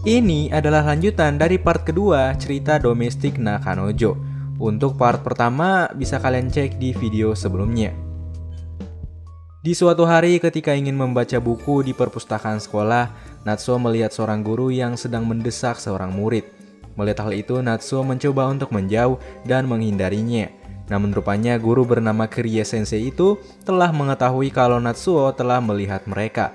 Ini adalah lanjutan dari part kedua cerita domestik Nakanojo. Untuk part pertama bisa kalian cek di video sebelumnya. Di suatu hari ketika ingin membaca buku di perpustakaan sekolah, Natsuo melihat seorang guru yang sedang mendesak seorang murid. Melihat hal itu, Natsuo mencoba untuk menjauh dan menghindarinya. Namun rupanya guru bernama Kirie Sensei itu telah mengetahui kalau Natsuo telah melihat mereka.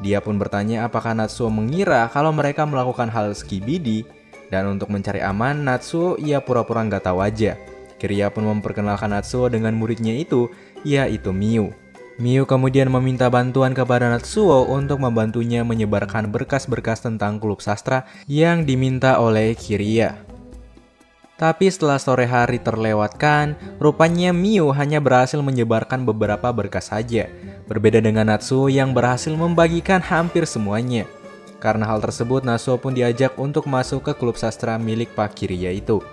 Dia pun bertanya apakah Natsuo mengira kalau mereka melakukan hal skibidi. Dan untuk mencari aman, Natsuo ia pura-pura nggak tahu aja. Kirie pun memperkenalkan Natsuo dengan muridnya itu, yaitu Miu. Miu kemudian meminta bantuan kepada Natsuo untuk membantunya menyebarkan berkas-berkas tentang klub sastra yang diminta oleh Kirie. Tapi setelah sore hari terlewatkan, rupanya Miu hanya berhasil menyebarkan beberapa berkas saja. Berbeda dengan Natsuo yang berhasil membagikan hampir semuanya. Karena hal tersebut, Natsuo pun diajak untuk masuk ke klub sastra milik Pak Kirie itu.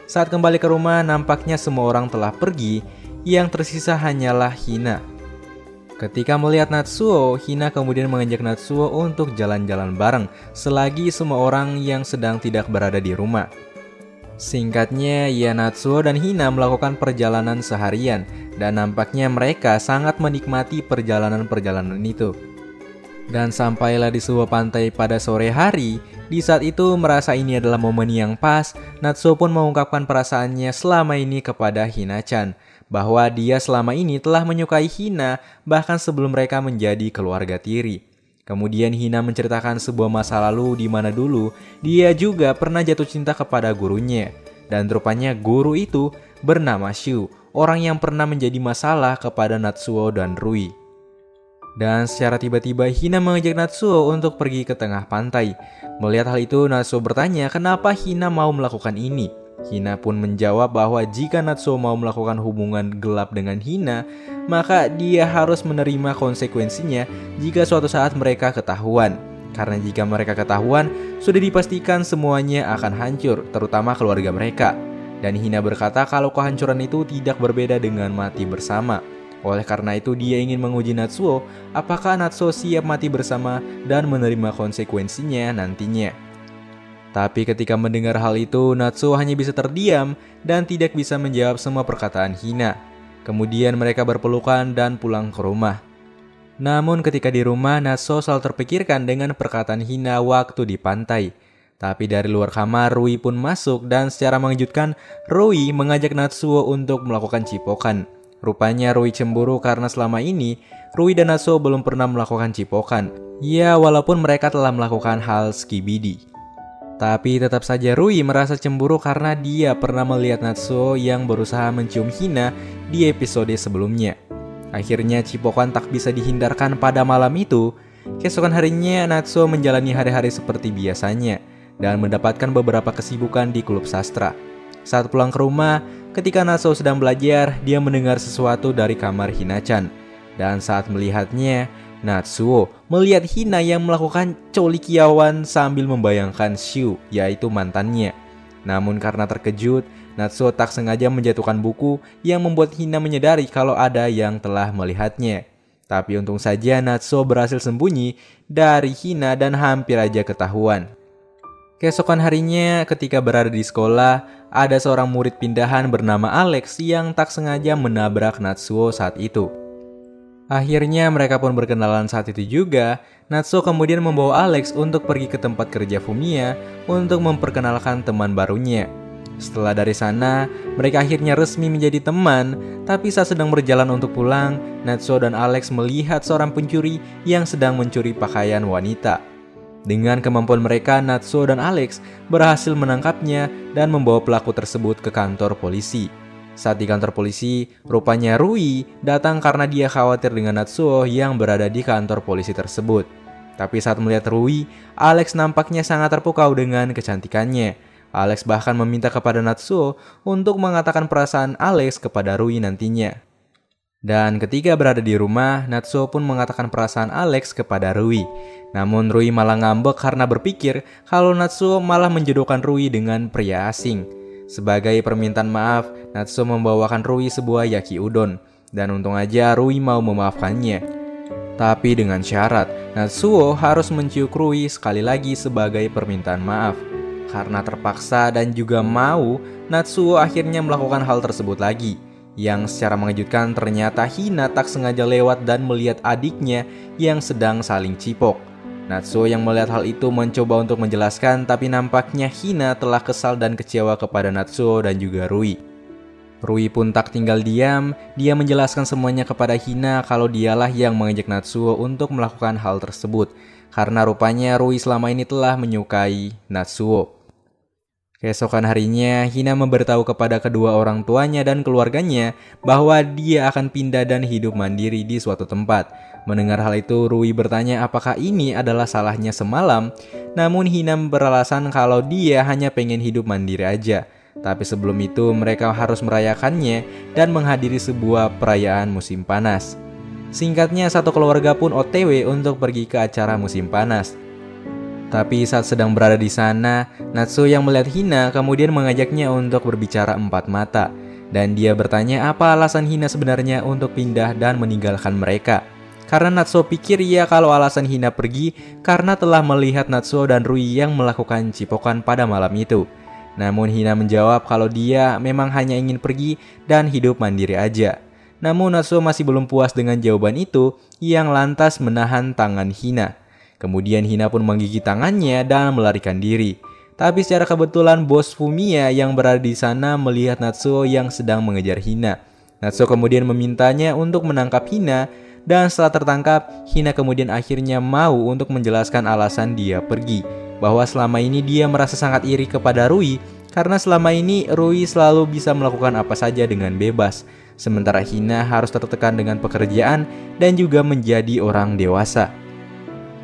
Saat kembali ke rumah, nampaknya semua orang telah pergi, yang tersisa hanyalah Hina. Ketika melihat Natsuo, Hina kemudian mengajak Natsuo untuk jalan-jalan bareng selagi semua orang yang sedang tidak berada di rumah. Singkatnya, Natsuo dan Hina melakukan perjalanan seharian dan nampaknya mereka sangat menikmati perjalanan-perjalanan itu. Dan sampailah di sebuah pantai pada sore hari. Di saat itu merasa ini adalah momen yang pas, Natsuo pun mengungkapkan perasaannya selama ini kepada Hina-chan, bahwa dia selama ini telah menyukai Hina bahkan sebelum mereka menjadi keluarga tiri. Kemudian Hina menceritakan sebuah masa lalu di mana dulu dia juga pernah jatuh cinta kepada gurunya. Dan rupanya guru itu bernama Shu, orang yang pernah menjadi masalah kepada Natsuo dan Rui. Dan secara tiba-tiba Hina mengajak Natsuo untuk pergi ke tengah pantai. Melihat hal itu, Natsuo bertanya kenapa Hina mau melakukan ini. Hina pun menjawab bahwa jika Natsuo mau melakukan hubungan gelap dengan Hina, maka dia harus menerima konsekuensinya jika suatu saat mereka ketahuan. Karena jika mereka ketahuan, sudah dipastikan semuanya akan hancur, terutama keluarga mereka. Dan Hina berkata kalau kehancuran itu tidak berbeda dengan mati bersama. Oleh karena itu dia ingin menguji Natsuo, apakah Natsuo siap mati bersama dan menerima konsekuensinya nantinya. Tapi ketika mendengar hal itu, Natsuo hanya bisa terdiam dan tidak bisa menjawab semua perkataan Hina. Kemudian mereka berpelukan dan pulang ke rumah. Namun ketika di rumah, Natsuo selalu terpikirkan dengan perkataan Hina waktu di pantai. Tapi dari luar kamar, Rui pun masuk dan secara mengejutkan, Rui mengajak Natsuo untuk melakukan cipokan. Rupanya Rui cemburu karena selama ini, Rui dan Natsuo belum pernah melakukan cipokan. Ya, walaupun mereka telah melakukan hal skibidi. Tapi tetap saja Rui merasa cemburu karena dia pernah melihat Natsuo yang berusaha mencium Hina di episode sebelumnya. Akhirnya cipokan tak bisa dihindarkan pada malam itu. Keesokan harinya Natsuo menjalani hari-hari seperti biasanya dan mendapatkan beberapa kesibukan di klub sastra. Saat pulang ke rumah, ketika Natsuo sedang belajar, dia mendengar sesuatu dari kamar Hina-chan. Dan saat melihatnya, Natsuo melihat Hina yang melakukan colikiawan sambil membayangkan Shu, yaitu mantannya. Namun karena terkejut, Natsuo tak sengaja menjatuhkan buku yang membuat Hina menyadari kalau ada yang telah melihatnya. Tapi untung saja Natsuo berhasil sembunyi dari Hina dan hampir aja ketahuan. Keesokan harinya ketika berada di sekolah, ada seorang murid pindahan bernama Alex yang tak sengaja menabrak Natsuo saat itu. Akhirnya mereka pun berkenalan saat itu juga. Natsuo kemudian membawa Alex untuk pergi ke tempat kerja Fumiya untuk memperkenalkan teman barunya. Setelah dari sana, mereka akhirnya resmi menjadi teman. Tapi saat sedang berjalan untuk pulang, Natsuo dan Alex melihat seorang pencuri yang sedang mencuri pakaian wanita. Dengan kemampuan mereka, Natsuo dan Alex berhasil menangkapnya dan membawa pelaku tersebut ke kantor polisi. Saat di kantor polisi, rupanya Rui datang karena dia khawatir dengan Natsuo yang berada di kantor polisi tersebut. Tapi saat melihat Rui, Alex nampaknya sangat terpukau dengan kecantikannya. Alex bahkan meminta kepada Natsuo untuk mengatakan perasaan Alex kepada Rui nantinya. Dan ketika berada di rumah, Natsuo pun mengatakan perasaan Alex kepada Rui. Namun Rui malah ngambek karena berpikir kalau Natsuo malah menjodohkan Rui dengan pria asing. Sebagai permintaan maaf, Natsuo membawakan Rui sebuah yaki udon. Dan untung aja Rui mau memaafkannya. Tapi dengan syarat, Natsuo harus mencium Rui sekali lagi sebagai permintaan maaf. Karena terpaksa dan juga mau, Natsuo akhirnya melakukan hal tersebut lagi. Yang secara mengejutkan ternyata Hina tak sengaja lewat dan melihat adiknya yang sedang saling cipok. Natsuo yang melihat hal itu mencoba untuk menjelaskan, tapi nampaknya Hina telah kesal dan kecewa kepada Natsuo dan juga Rui. Rui pun tak tinggal diam, dia menjelaskan semuanya kepada Hina kalau dialah yang mengejek Natsuo untuk melakukan hal tersebut. Karena rupanya Rui selama ini telah menyukai Natsuo. Keesokan harinya, Hina memberitahu kepada kedua orang tuanya dan keluarganya bahwa dia akan pindah dan hidup mandiri di suatu tempat. Mendengar hal itu, Rui bertanya apakah ini adalah salahnya semalam. Namun Hina beralasan kalau dia hanya pengen hidup mandiri aja. Tapi sebelum itu mereka harus merayakannya dan menghadiri sebuah perayaan musim panas. Singkatnya, satu keluarga pun OTW untuk pergi ke acara musim panas. Tapi saat sedang berada di sana, Natsuo yang melihat Hina kemudian mengajaknya untuk berbicara empat mata. Dan dia bertanya apa alasan Hina sebenarnya untuk pindah dan meninggalkan mereka. Karena Natsuo pikir ya kalau alasan Hina pergi karena telah melihat Natsuo dan Rui yang melakukan cipokan pada malam itu. Namun Hina menjawab kalau dia memang hanya ingin pergi dan hidup mandiri aja. Namun Natsuo masih belum puas dengan jawaban itu, yang lantas menahan tangan Hina. Kemudian Hina pun menggigit tangannya dan melarikan diri. Tapi secara kebetulan bos Fumiya yang berada di sana melihat Natsuo yang sedang mengejar Hina. Natsuo kemudian memintanya untuk menangkap Hina, dan setelah tertangkap, Hina kemudian akhirnya mau untuk menjelaskan alasan dia pergi. Bahwa selama ini dia merasa sangat iri kepada Rui, karena selama ini Rui selalu bisa melakukan apa saja dengan bebas. Sementara Hina harus tertekan dengan pekerjaan dan juga menjadi orang dewasa.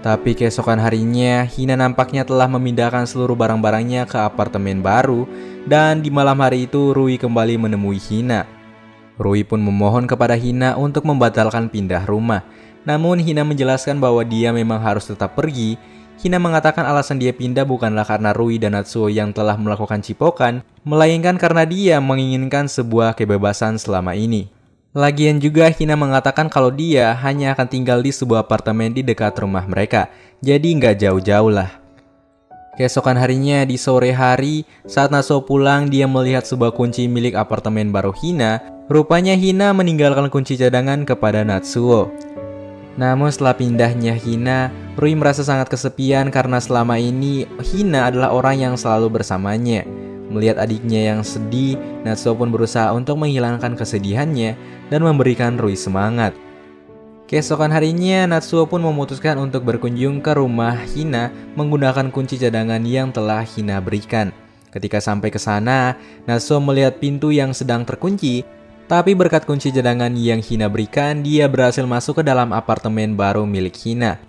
Tapi keesokan harinya, Hina nampaknya telah memindahkan seluruh barang-barangnya ke apartemen baru, dan di malam hari itu Rui kembali menemui Hina. Rui pun memohon kepada Hina untuk membatalkan pindah rumah. Namun Hina menjelaskan bahwa dia memang harus tetap pergi. Hina mengatakan alasan dia pindah bukanlah karena Rui dan Natsuo yang telah melakukan cipokan, melainkan karena dia menginginkan sebuah kebebasan selama ini. Lagian juga Hina mengatakan kalau dia hanya akan tinggal di sebuah apartemen di dekat rumah mereka, jadi nggak jauh-jauh lah. Keesokan harinya di sore hari, saat Natsuo pulang dia melihat sebuah kunci milik apartemen baru Hina. Rupanya Hina meninggalkan kunci cadangan kepada Natsuo. Namun setelah pindahnya Hina, Rui merasa sangat kesepian karena selama ini Hina adalah orang yang selalu bersamanya. Melihat adiknya yang sedih, Natsuo pun berusaha untuk menghilangkan kesedihannya dan memberikan Rui semangat. Keesokan harinya, Natsuo pun memutuskan untuk berkunjung ke rumah Hina menggunakan kunci cadangan yang telah Hina berikan. Ketika sampai ke sana, Natsuo melihat pintu yang sedang terkunci, tapi berkat kunci cadangan yang Hina berikan, dia berhasil masuk ke dalam apartemen baru milik Hina.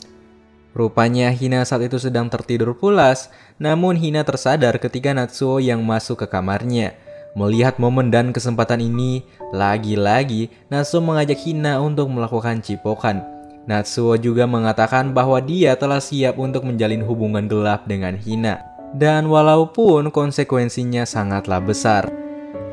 Rupanya Hina saat itu sedang tertidur pulas, namun Hina tersadar ketika Natsuo yang masuk ke kamarnya. Melihat momen dan kesempatan ini, lagi-lagi Natsuo mengajak Hina untuk melakukan cipokan. Natsuo juga mengatakan bahwa dia telah siap untuk menjalin hubungan gelap dengan Hina. Dan walaupun konsekuensinya sangatlah besar.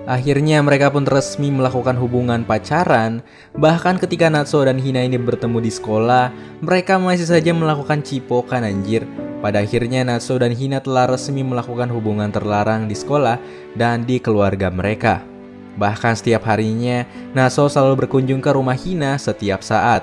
Akhirnya mereka pun resmi melakukan hubungan pacaran. Bahkan ketika Natsuo dan Hina ini bertemu di sekolah, mereka masih saja melakukan cipokan anjir. Pada akhirnya Natsuo dan Hina telah resmi melakukan hubungan terlarang di sekolah dan di keluarga mereka. Bahkan setiap harinya Natsuo selalu berkunjung ke rumah Hina setiap saat.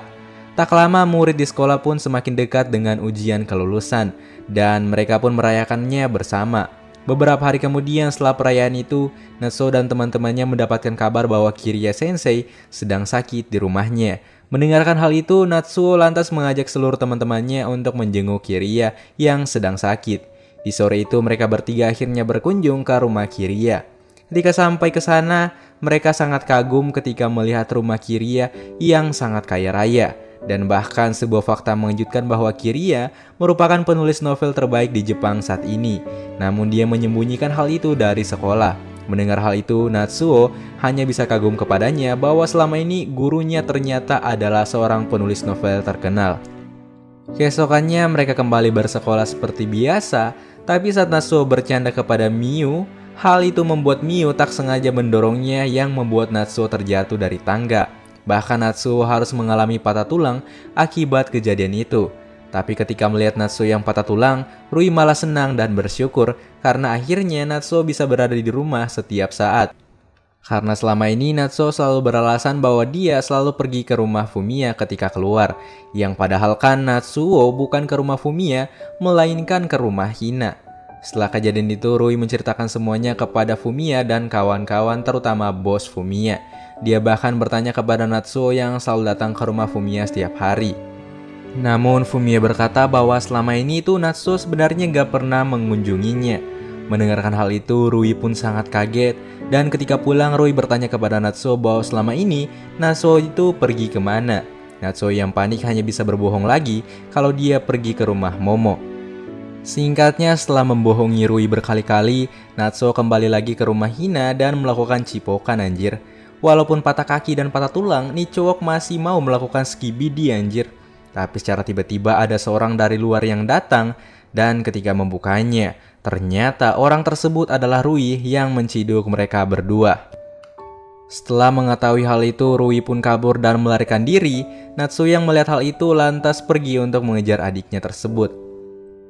Tak lama murid di sekolah pun semakin dekat dengan ujian kelulusan, dan mereka pun merayakannya bersama. Beberapa hari kemudian setelah perayaan itu, Natsuo dan teman-temannya mendapatkan kabar bahwa Kiriya Sensei sedang sakit di rumahnya. Mendengarkan hal itu, Natsuo lantas mengajak seluruh teman-temannya untuk menjenguk Kiriya yang sedang sakit. Di sore itu mereka bertiga akhirnya berkunjung ke rumah Kiriya. Ketika sampai ke sana, mereka sangat kagum ketika melihat rumah Kiriya yang sangat kaya raya. Dan bahkan sebuah fakta mengejutkan bahwa Kiriya merupakan penulis novel terbaik di Jepang saat ini. Namun dia menyembunyikan hal itu dari sekolah. Mendengar hal itu, Natsuo hanya bisa kagum kepadanya bahwa selama ini gurunya ternyata adalah seorang penulis novel terkenal. Keesokannya mereka kembali bersekolah seperti biasa, tapi saat Natsuo bercanda kepada Miu, hal itu membuat Miu tak sengaja mendorongnya yang membuat Natsuo terjatuh dari tangga. Bahkan Natsuo harus mengalami patah tulang akibat kejadian itu. Tapi ketika melihat Natsuo yang patah tulang, Rui malah senang dan bersyukur karena akhirnya Natsuo bisa berada di rumah setiap saat. Karena selama ini Natsuo selalu beralasan bahwa dia selalu pergi ke rumah Fumiya ketika keluar. Yang padahal kan Natsuo bukan ke rumah Fumiya, melainkan ke rumah Hina. Setelah kejadian itu, Rui menceritakan semuanya kepada Fumiya dan kawan-kawan, terutama bos Fumiya. Dia bahkan bertanya kepada Natsuo yang selalu datang ke rumah Fumiya setiap hari. Namun Fumiya berkata bahwa selama ini itu Natsuo sebenarnya gak pernah mengunjunginya. Mendengarkan hal itu, Rui pun sangat kaget. Dan ketika pulang, Rui bertanya kepada Natsuo bahwa selama ini Natsuo itu pergi kemana. Natsuo yang panik hanya bisa berbohong lagi kalau dia pergi ke rumah Momo. Singkatnya, setelah membohongi Rui berkali-kali, Natsuo kembali lagi ke rumah Hina dan melakukan cipokan anjir. Walaupun patah kaki dan patah tulang, nih cowok masih mau melakukan skibidi anjir. Tapi secara tiba-tiba ada seorang dari luar yang datang, dan ketika membukanya, ternyata orang tersebut adalah Rui yang menciduk mereka berdua. Setelah mengetahui hal itu, Rui pun kabur dan melarikan diri. Natsuo yang melihat hal itu lantas pergi untuk mengejar adiknya tersebut.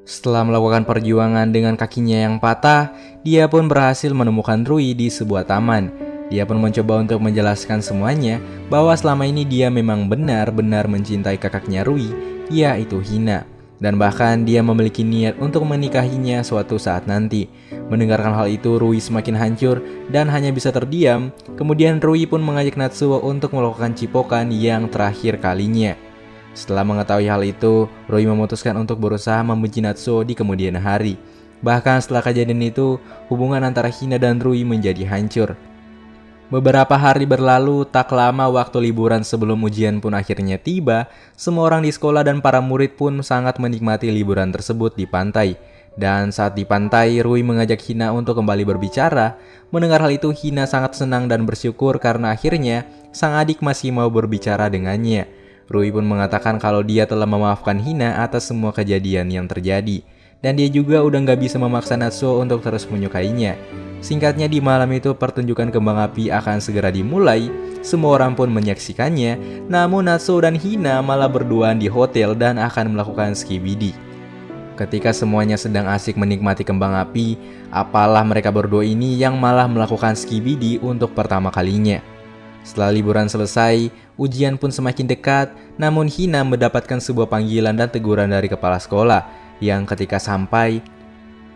Setelah melakukan perjuangan dengan kakinya yang patah, dia pun berhasil menemukan Rui di sebuah taman. Dia pun mencoba untuk menjelaskan semuanya bahwa selama ini dia memang benar-benar mencintai kakaknya Rui, yaitu Hina. Dan bahkan dia memiliki niat untuk menikahinya suatu saat nanti. Mendengarkan hal itu, Rui semakin hancur dan hanya bisa terdiam. Kemudian Rui pun mengajak Natsuo untuk melakukan cipokan yang terakhir kalinya. Setelah mengetahui hal itu, Rui memutuskan untuk berusaha membenci Natsuo di kemudian hari. Bahkan setelah kejadian itu, hubungan antara Hina dan Rui menjadi hancur. Beberapa hari berlalu, tak lama waktu liburan sebelum ujian pun akhirnya tiba. Semua orang di sekolah dan para murid pun sangat menikmati liburan tersebut di pantai. Dan saat di pantai, Rui mengajak Hina untuk kembali berbicara. Mendengar hal itu, Hina sangat senang dan bersyukur karena akhirnya sang adik masih mau berbicara dengannya. Rui pun mengatakan kalau dia telah memaafkan Hina atas semua kejadian yang terjadi. Dan dia juga udah gak bisa memaksa Natsuo untuk terus menyukainya. Singkatnya, di malam itu pertunjukan kembang api akan segera dimulai. Semua orang pun menyaksikannya. Namun Natsuo dan Hina malah berduaan di hotel dan akan melakukan skibidi. Ketika semuanya sedang asik menikmati kembang api, apalah mereka berdua ini yang malah melakukan skibidi untuk pertama kalinya. Setelah liburan selesai, ujian pun semakin dekat. Namun Hina mendapatkan sebuah panggilan dan teguran dari kepala sekolah, yang ketika sampai,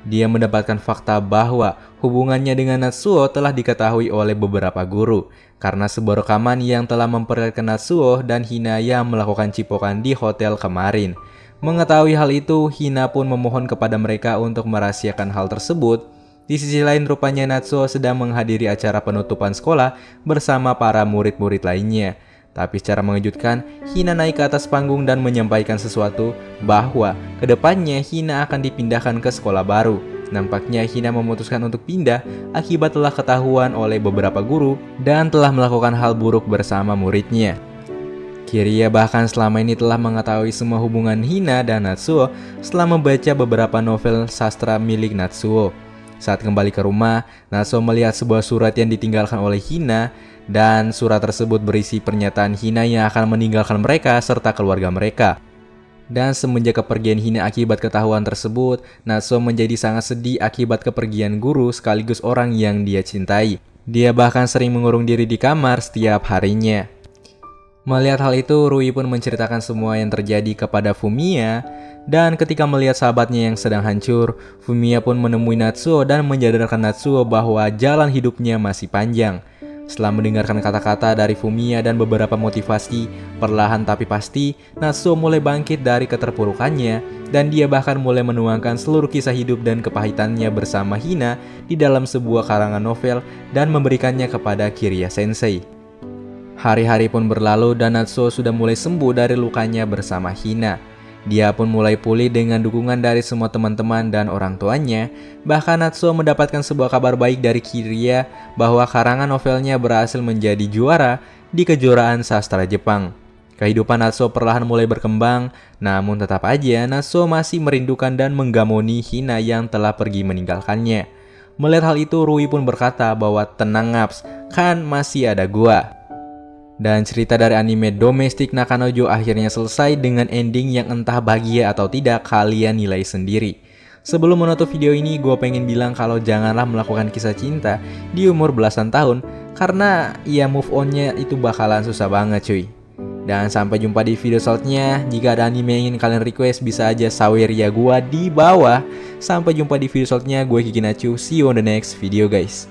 dia mendapatkan fakta bahwa hubungannya dengan Natsuo telah diketahui oleh beberapa guru karena sebuah rekaman yang telah memperlihatkan Natsuo dan Hina yang melakukan cipokan di hotel kemarin. Mengetahui hal itu, Hina pun memohon kepada mereka untuk merahasiakan hal tersebut. Di sisi lain, rupanya Natsuo sedang menghadiri acara penutupan sekolah bersama para murid-murid lainnya. Tapi secara mengejutkan, Hina naik ke atas panggung dan menyampaikan sesuatu bahwa kedepannya Hina akan dipindahkan ke sekolah baru. Nampaknya Hina memutuskan untuk pindah akibat telah ketahuan oleh beberapa guru dan telah melakukan hal buruk bersama muridnya. Kiriya bahkan selama ini telah mengetahui semua hubungan Hina dan Natsuo setelah membaca beberapa novel sastra milik Natsuo. Saat kembali ke rumah, Natsuo melihat sebuah surat yang ditinggalkan oleh Hina. Dan surat tersebut berisi pernyataan Hina yang akan meninggalkan mereka serta keluarga mereka. Dan semenjak kepergian Hina akibat ketahuan tersebut, Natsuo menjadi sangat sedih akibat kepergian guru sekaligus orang yang dia cintai. Dia bahkan sering mengurung diri di kamar setiap harinya. Melihat hal itu, Rui pun menceritakan semua yang terjadi kepada Fumiya. Dan ketika melihat sahabatnya yang sedang hancur, Fumiya pun menemui Natsuo dan menyadarkan Natsuo bahwa jalan hidupnya masih panjang. Setelah mendengarkan kata-kata dari Fumiya dan beberapa motivasi, perlahan tapi pasti, Natsuo mulai bangkit dari keterpurukannya, dan dia bahkan mulai menuangkan seluruh kisah hidup dan kepahitannya bersama Hina di dalam sebuah karangan novel dan memberikannya kepada Kiriya Sensei. Hari-hari pun berlalu dan Natsuo sudah mulai sembuh dari lukanya bersama Hina. Dia pun mulai pulih dengan dukungan dari semua teman-teman dan orang tuanya. Bahkan Natsuo mendapatkan sebuah kabar baik dari Kiriya bahwa karangan novelnya berhasil menjadi juara di kejuaraan sastra Jepang. Kehidupan Natsuo perlahan mulai berkembang, namun tetap aja Natsuo masih merindukan dan menggamoni Hina yang telah pergi meninggalkannya. Melihat hal itu, Rui pun berkata bahwa tenang Ngaps, kan masih ada gua. Dan cerita dari anime Domestic Nakanojo akhirnya selesai dengan ending yang entah bahagia atau tidak, kalian nilai sendiri. Sebelum menutup video ini, gue pengen bilang kalau janganlah melakukan kisah cinta di umur belasan tahun, karena ya move on-nya itu bakalan susah banget cuy. Dan sampai jumpa di video selanjutnya. Jika ada anime yang ingin kalian request, bisa aja saweria gue di bawah. Sampai jumpa di video selanjutnya. Gue Kiki Nacho, see you on the next video guys.